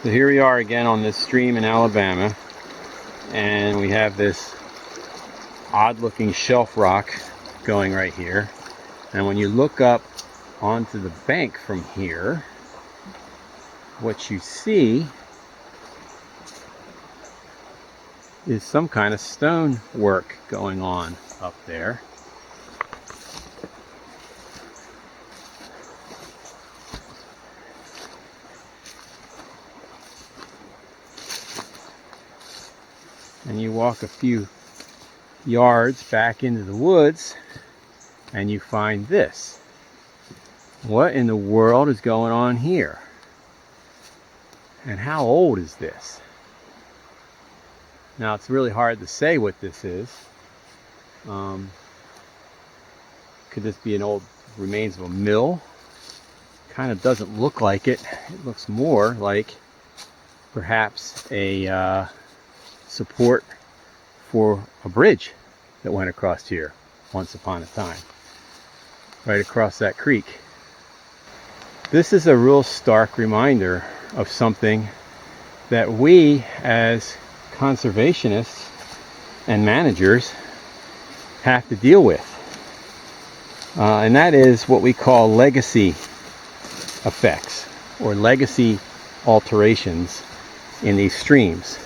So here we are again on this stream in Alabama, and we have this odd looking shelf rock going right here. And when you look up onto the bank from here, what you see is some kind of stone work going on up there. And you walk a few yards back into the woods and you find this. What in the world is going on here? And how old is this? Now it's really hard to say what this is. Could this be an old remains of a mill? Kind of doesn't look like it. It looks more like perhaps a support for a bridge that went across here once upon a time, right across that creek. This is a real stark reminder of something that we as conservationists and managers have to deal with, and that is what we call legacy effects or legacy alterations in these streams.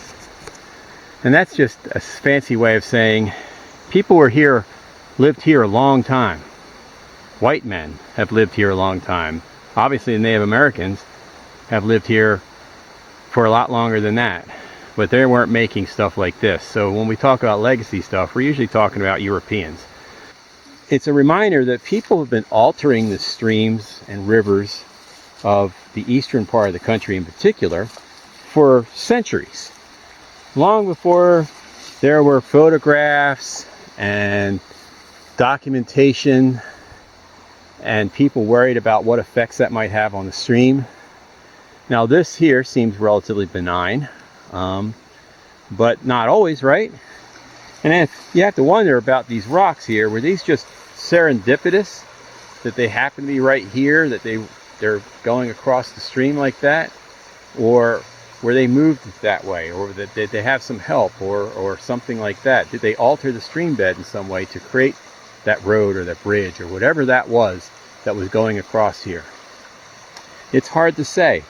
And that's just a fancy way of saying people were here, lived here a long time. White men have lived here a long time. Obviously the Native Americans have lived here for a lot longer than that, but they weren't making stuff like this. So when we talk about legacy stuff, we're usually talking about Europeans. It's a reminder that people have been altering the streams and rivers of the eastern part of the country in particular for centuries. Long before there were photographs and documentation and people worried about what effects that might have on the stream. Now this here seems relatively benign, but not always, right? And then you have to wonder about these rocks here. Were these just serendipitous, that they happen to be right here, that they're going across the stream like that? Or were they moved that way, or did they have some help, or something like that? Did they alter the stream bed in some way to create that road or that bridge or whatever that was going across here? It's hard to say.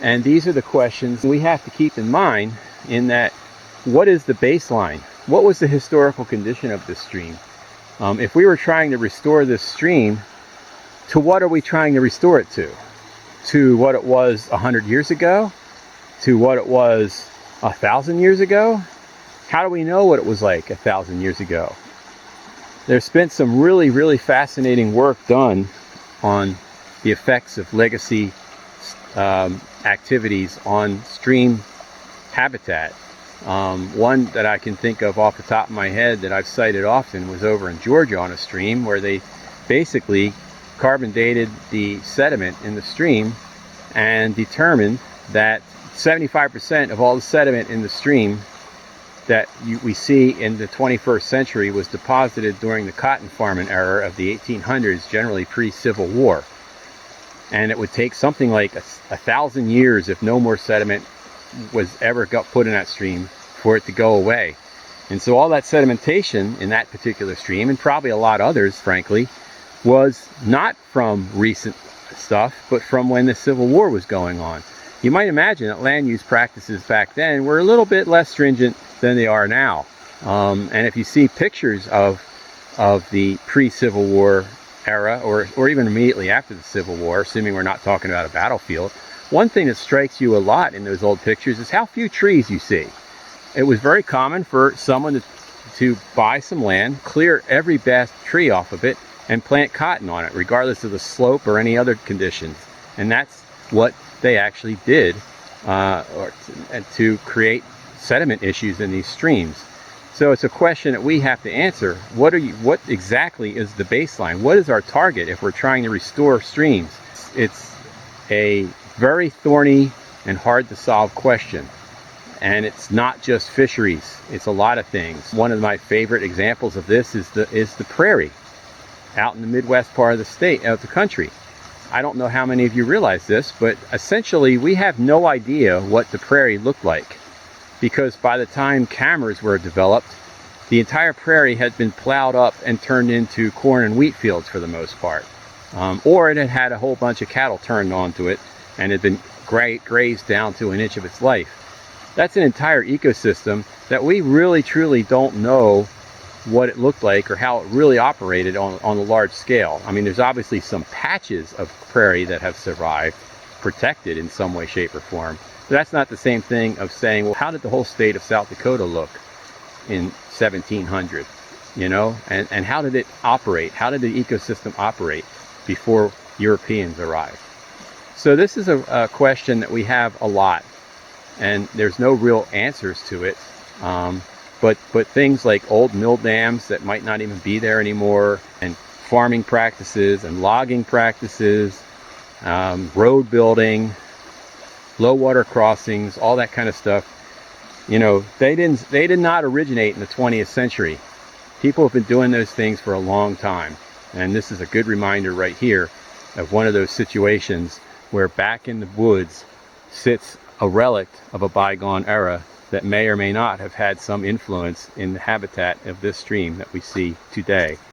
And these are the questions we have to keep in mind, in that, what is the baseline? What was the historical condition of this stream? If we were trying to restore this stream, to what are we trying to restore it to? To what it was 100 years ago? To what it was 1,000 years ago? How do we know what it was like 1,000 years ago? There's been some really, really fascinating work done on the effects of legacy activities on stream habitat. One that I can think of off the top of my head that I've cited often was over in Georgia on a stream where they basically carbon dated the sediment in the stream and determined that 75% of all the sediment in the stream that we see in the 21st century was deposited during the cotton farming era of the 1800s, generally pre-Civil War. And it would take something like 1,000 years, if no more sediment was ever put in that stream, for it to go away. And so all that sedimentation in that particular stream, and probably a lot others, frankly, was not from recent stuff, but from when the Civil War was going on. You might imagine that land use practices back then were a little bit less stringent than they are now. And if you see pictures of the pre-Civil War era, or even immediately after the Civil War, assuming we're not talking about a battlefield, one thing that strikes you a lot in those old pictures is how few trees you see. It was very common for someone to buy some land, clear every best tree off of it, and plant cotton on it, regardless of the slope or any other conditions. And that's what they actually did to create sediment issues in these streams. So it's a question that we have to answer. What exactly is the baseline? What is our target if we're trying to restore streams? It's a very thorny and hard to solve question. And it's not just fisheries, it's a lot of things. One of my favorite examples of this is the prairie out in the Midwest part of the country. I don't know how many of you realize this, but essentially we have no idea what the prairie looked like, because by the time cameras were developed, the entire prairie had been plowed up and turned into corn and wheat fields for the most part. Or it had had a whole bunch of cattle turned onto it and had been grazed down to an inch of its life. That's an entire ecosystem that we really truly don't know what it looked like or how it really operated on a large scale. I mean, there's obviously some patches of prairie that have survived, protected in some way, shape, or form. But that's not the same thing of saying, well, how did the whole state of South Dakota look in 1700, you know, and how did it operate? How did the ecosystem operate before Europeans arrived? So this is a question that we have a lot, and there's no real answers to it. But things like old mill dams that might not even be there anymore, and farming practices and logging practices, road building, low water crossings, all that kind of stuff. You know, they did not originate in the 20th century. People have been doing those things for a long time. And this is a good reminder right here of one of those situations where back in the woods sits a relic of a bygone era that may or may not have had some influence in the habitat of this stream that we see today.